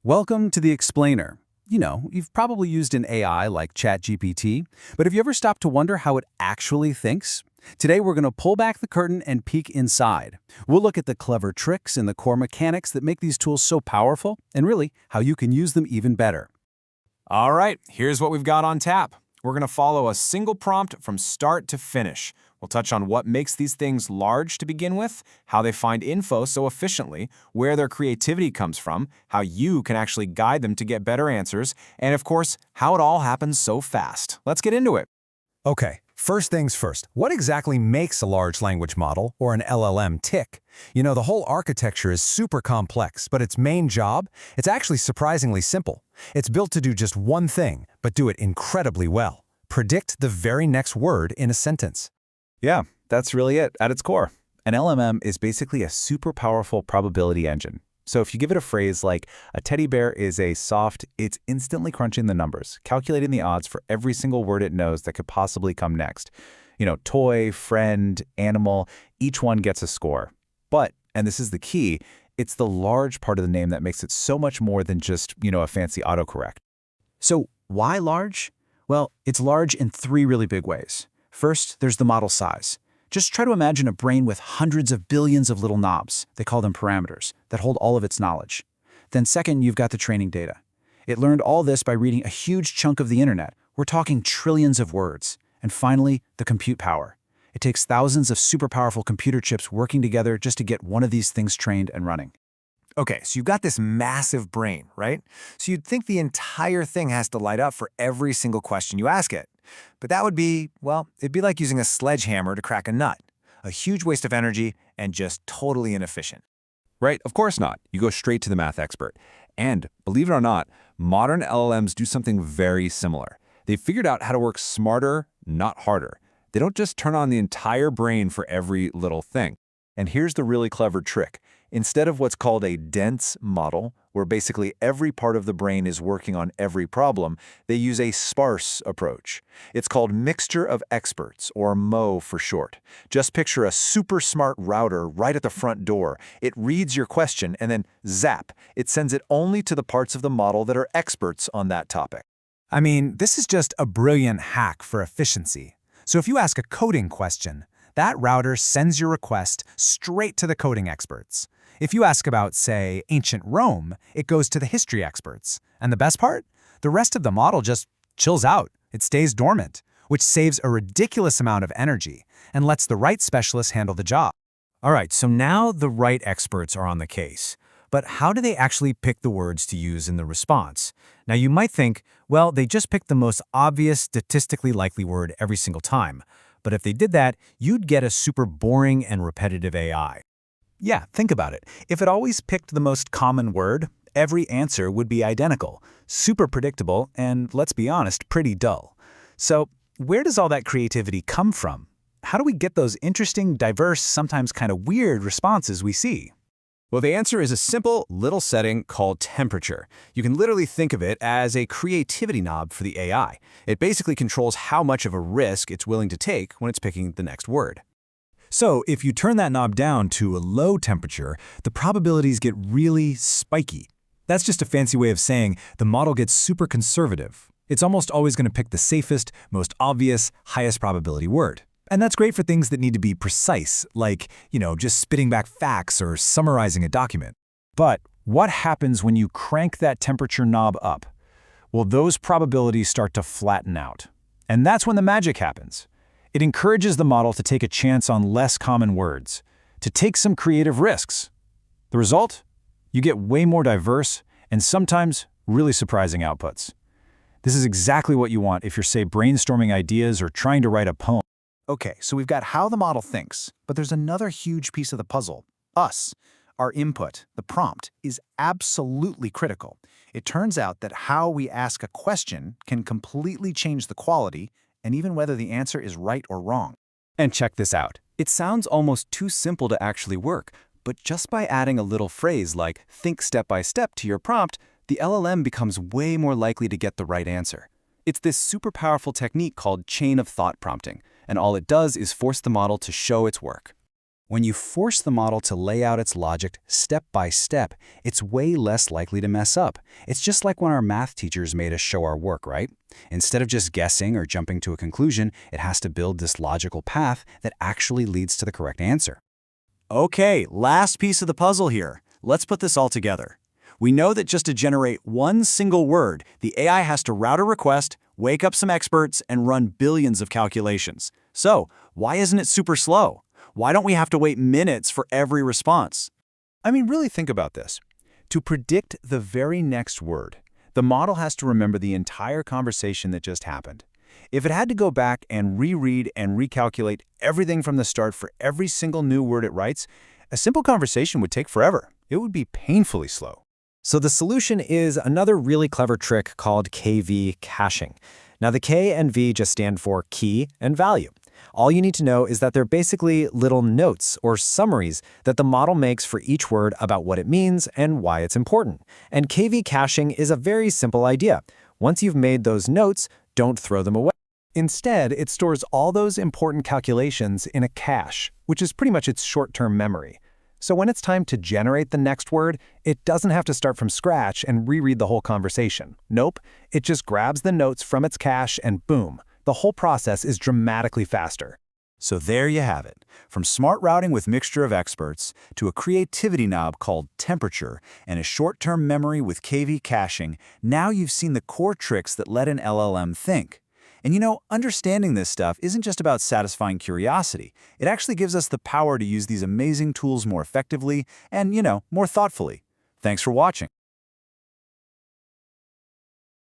Welcome to the Explainer. You've probably used an AI like ChatGPT, but have you ever stopped to wonder how it actually thinks? Today we're going to pull back the curtain and peek inside. We'll look at the clever tricks and the core mechanics that make these tools so powerful, and really, how you can use them even better. All right, here's what we've got on tap. We're going to follow a single prompt from start to finish. We'll touch on what makes these things large to begin with, how they find info so efficiently, where their creativity comes from, how you can actually guide them to get better answers, and of course, how it all happens so fast. Let's get into it. Okay, first things first. What exactly makes a large language model, or an LLM, tick? The whole architecture is super complex, but its main job? It's actually surprisingly simple. It's built to do just one thing, but do it incredibly well. Predict the very next word in a sentence. Yeah, that's really it at its core. An LLM is basically a super powerful probability engine. So if you give it a phrase like, a teddy bear is a soft, it's instantly crunching the numbers, calculating the odds for every single word it knows that could possibly come next. Toy, friend, animal, each one gets a score. But, and this is the key, it's the large part of the name that makes it so much more than just, a fancy autocorrect. So why large? Well, it's large in three really big ways. First, there's the model size. Just try to imagine a brain with hundreds of billions of little knobs, they call them parameters, that hold all of its knowledge. Then second, you've got the training data. It learned all this by reading a huge chunk of the internet. We're talking trillions of words. And finally, the compute power. It takes thousands of super powerful computer chips working together just to get one of these things trained and running. Okay, so you've got this massive brain, right? So you'd think the entire thing has to light up for every single question you ask it. But that would be, well, it'd be like using a sledgehammer to crack a nut. A huge waste of energy and just totally inefficient. Right? Of course not. You go straight to the math expert. And believe it or not, modern LLMs do something very similar. They've figured out how to work smarter, not harder. They don't just turn on the entire brain for every little thing. And here's the really clever trick. Instead of what's called a dense model, where basically every part of the brain is working on every problem, they use a sparse approach. It's called mixture of experts, or MO for short. Just picture a super smart router right at the front door. It reads your question and then zap, it sends it only to the parts of the model that are experts on that topic. This is just a brilliant hack for efficiency. So if you ask a coding question, that router sends your request straight to the coding experts. If you ask about, say, ancient Rome, it goes to the history experts. And the best part? The rest of the model just chills out. It stays dormant, which saves a ridiculous amount of energy and lets the right specialists handle the job. All right, so now the right experts are on the case. But how do they actually pick the words to use in the response? Now you might think, well, they just picked the most obvious, statistically likely word every single time. But if they did that, you'd get a super boring and repetitive AI. Yeah, think about it. If it always picked the most common word, every answer would be identical, super predictable, and let's be honest, pretty dull. So where does all that creativity come from? How do we get those interesting, diverse, sometimes kind of weird responses we see? Well, the answer is a simple little setting called temperature. You can literally think of it as a creativity knob for the AI. It basically controls how much of a risk it's willing to take when it's picking the next word. So if you turn that knob down to a low temperature, the probabilities get really spiky. That's just a fancy way of saying the model gets super conservative. It's almost always going to pick the safest, most obvious, highest probability word. And that's great for things that need to be precise, like, just spitting back facts or summarizing a document. But what happens when you crank that temperature knob up? Well, those probabilities start to flatten out. And that's when the magic happens. It encourages the model to take a chance on less common words, to take some creative risks. The result? You get way more diverse and sometimes really surprising outputs. This is exactly what you want if you're, say, brainstorming ideas or trying to write a poem. Okay, so we've got how the model thinks, but there's another huge piece of the puzzle. Us. Our input, the prompt, is absolutely critical. It turns out that how we ask a question can completely change the quality and even whether the answer is right or wrong. And check this out. It sounds almost too simple to actually work, but just by adding a little phrase like think step by step to your prompt, the LLM becomes way more likely to get the right answer. It's this super powerful technique called chain of thought prompting, and all it does is force the model to show its work. When you force the model to lay out its logic step by step, it's way less likely to mess up. It's just like when our math teachers made us show our work, right? Instead of just guessing or jumping to a conclusion, it has to build this logical path that actually leads to the correct answer. Okay, last piece of the puzzle here. Let's put this all together. We know that just to generate one single word, the AI has to route a request, wake up some experts, and run billions of calculations. So, why isn't it super slow? Why don't we have to wait minutes for every response? I mean, really think about this. To predict the very next word, the model has to remember the entire conversation that just happened. If it had to go back and reread and recalculate everything from the start for every single new word it writes, a simple conversation would take forever. It would be painfully slow. So the solution is another really clever trick called KV caching. Now the K and V just stand for key and value. All you need to know is that they're basically little notes or summaries that the model makes for each word about what it means and why it's important. And KV caching is a very simple idea. Once you've made those notes, don't throw them away. Instead, it stores all those important calculations in a cache, which is pretty much its short-term memory. So when it's time to generate the next word, it doesn't have to start from scratch and reread the whole conversation. Nope, it just grabs the notes from its cache and boom, the whole process is dramatically faster. So there you have it. From smart routing with mixture of experts to a creativity knob called temperature and a short-term memory with KV caching, now you've seen the core tricks that let an LLM think. And you know, understanding this stuff isn't just about satisfying curiosity. It actually gives us the power to use these amazing tools more effectively and, more thoughtfully. Thanks for watching.